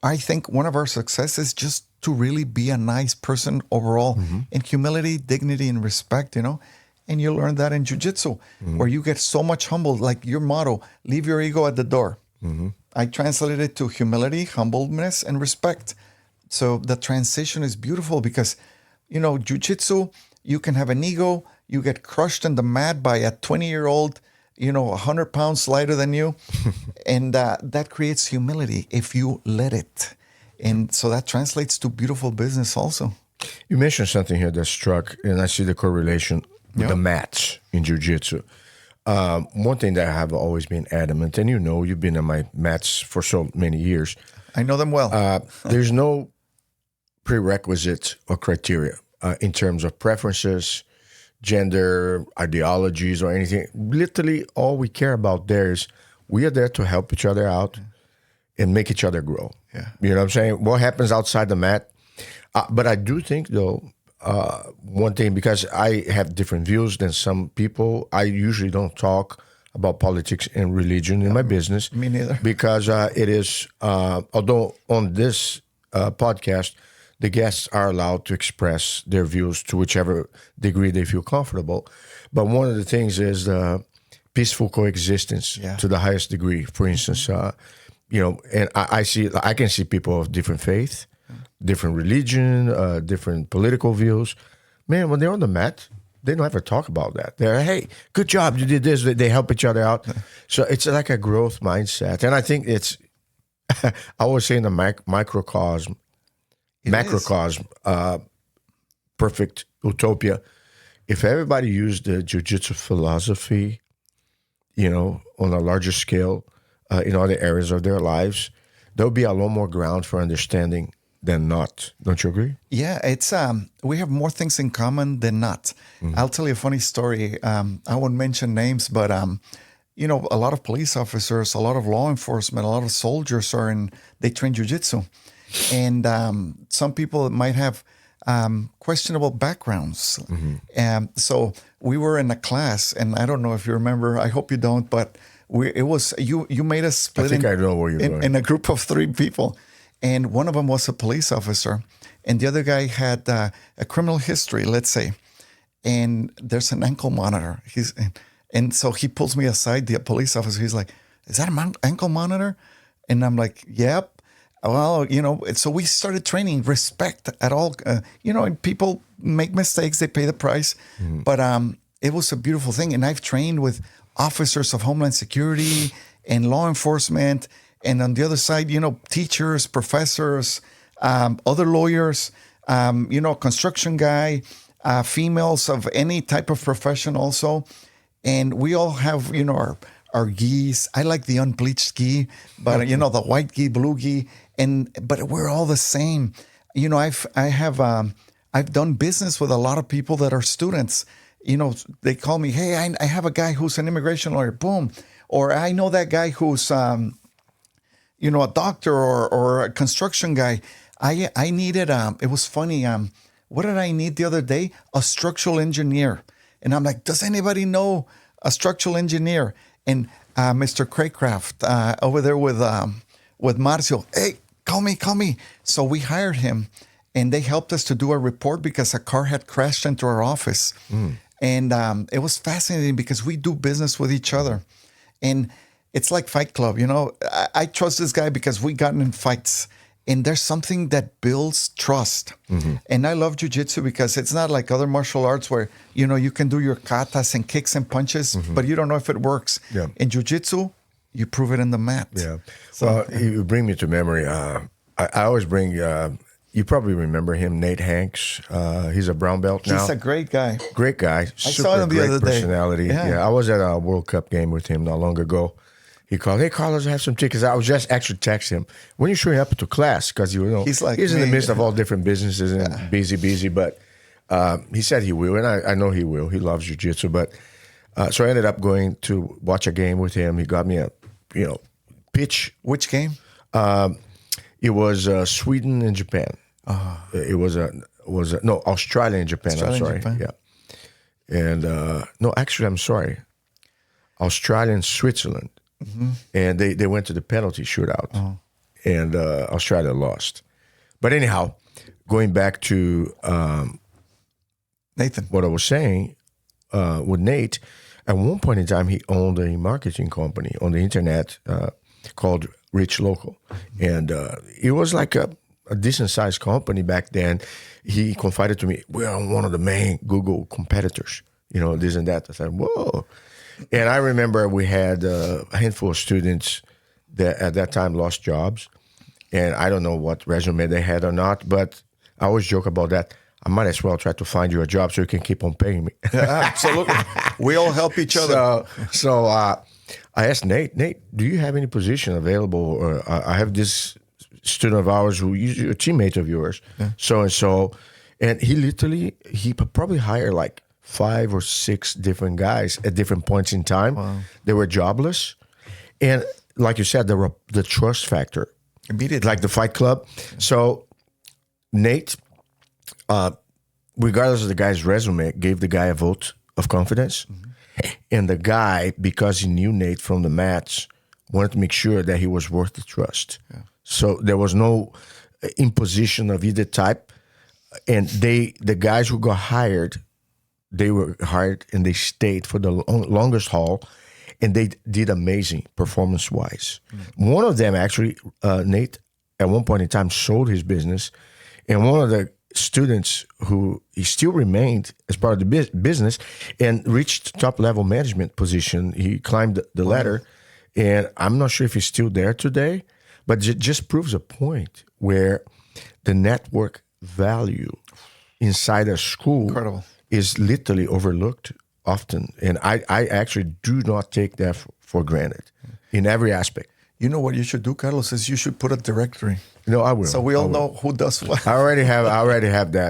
I think one of our successes is just to really be a nice person overall, in humility, dignity, and respect, And you learn that in jiu-jitsu, where you get so much humble, like your motto, leave your ego at the door. I translated it to humility, humbleness, and respect. So the transition is beautiful because, jiu-jitsu, you can have an ego, you get crushed in the mat by a 20-year-old, 100 pounds lighter than you. And that creates humility if you let it. And so that translates to beautiful business also. You mentioned something here that struck, and I see the correlation with the mats in jiu-jitsu. One thing that I have always been adamant, and you've been on my mats for so many years. I know them well. There's no prerequisite or criteria in terms of preferences, gender, ideologies, or anything. Literally, all we care about there is we are there to help each other out and make each other grow. Yeah. You know what I'm saying? What happens outside the mat? But I do think, though, one thing, because I have different views than some people, I usually don't talk about politics and religion in my business. Me neither. Because it is, although on this podcast, the guests are allowed to express their views to whichever degree they feel comfortable. But one of the things is peaceful coexistence to the highest degree. For instance, and I can see people of different faith, different religion, different political views. Man, when they're on the mat, they don't ever talk about that. They're, hey, good job, you did this. They help each other out. So it's like a growth mindset. And I think it's, I always say in the macrocosm, perfect utopia. If everybody used the jiu-jitsu philosophy, on a larger scale, in other areas of their lives, there'll be a lot more ground for understanding than not. Don't you agree? Yeah, it's we have more things in common than not. I'll tell you a funny story. I won't mention names, but a lot of police officers, a lot of law enforcement, a lot of soldiers they train jiu-jitsu. And some people might have questionable backgrounds. So we were in a class, and I don't know if you remember, I hope you don't, but you made us split I think I know where you're going. In a group of 3 people. And one of them was a police officer, and the other guy had a criminal history, let's say. And there's an ankle monitor. And so he pulls me aside, the police officer. He's like, "Is that an ankle monitor?" And I'm like, "Yep." Well, so we started training respect at all. And people make mistakes; they pay the price. But it was a beautiful thing. And I've trained with officers of Homeland Security and law enforcement. And on the other side, teachers, professors, other lawyers, construction guy, females of any type of profession also. And we all have, our gis. I like the unbleached gi, but, the white gi, blue gi. But we're all the same. I've done business with a lot of people that are students. They call me, hey, I have a guy who's an immigration lawyer, boom. Or I know that guy who's... a doctor or a construction guy. I needed, it was funny. What did I need the other day? A structural engineer. And I'm like, does anybody know a structural engineer? And Mr. Craycraft over there with Marcio, hey, call me. So we hired him, and they helped us to do a report because a car had crashed into our office. And it was fascinating because we do business with each other. And it's like Fight Club, I trust this guy because we gotten in fights, and there's something that builds trust. And I love jiu-jitsu because it's not like other martial arts where, you can do your katas and kicks and punches, but you don't know if it works. Yeah. In jiu-jitsu, you prove it in the mat. Yeah. So, you bring me to memory. I always bring, you probably remember him, Nate Hanks. He's a brown belt now. He's a great guy. Great guy. I saw him the other day. Personality. Yeah, I was at a World Cup game with him not long ago. He called, hey, Carlos, I have some tickets. I was just actually texting him, when you showing up to class? Because, he's in the midst of all different businesses and busy. But he said he will, and I know he will. He loves jiu-jitsu. But so I ended up going to watch a game with him. He got me a, pitch. Which game? It was Sweden and Japan. It was Australia and Japan. Japan. Yeah. And no, actually, I'm sorry. Australia and Switzerland. And they went to the penalty shootout. and Australia lost. But anyhow, going back to Nathan. what I was saying with Nate, at one point in time, he owned a marketing company on the internet called Rich Local. And it was like a decent-sized company back then. He confided to me, we're one of the main Google competitors, this and that. I said, whoa. And I remember we had a handful of students that at that time lost jobs. And I don't know what resume they had or not, but I always joke about that. I might as well try to find you a job so you can keep on paying me. Yeah, absolutely. We all help each other. So I asked Nate, do you have any position available? Or I have this student of ours who is a teammate of yours, so-and-so. And he probably hired like 5 or 6 different guys at different points in time. Wow. They were jobless. And like you said, the trust factor. Immediately. Like the Fight Club. So Nate, regardless of the guy's resume, gave the guy a vote of confidence. Mm-hmm. And the guy, because he knew Nate from the match, wanted to make sure that he was worth the trust. Yeah. So there was no imposition of either type. And the guys who got hired, they were hired and they stayed for the longest haul. And they did amazing performance-wise. Mm-hmm. One of them, actually, Nate, at one point in time, sold his business. And one of the students who he still remained as part of the business and reached top-level management position. He climbed the ladder. And I'm not sure if he's still there today, but it just proves a point where the network value inside a school is literally overlooked often. And I actually do not take that for granted in every aspect. You know what you should do, Carlos, is you should put a directory. No, I will. So we all know who does what. I already have that.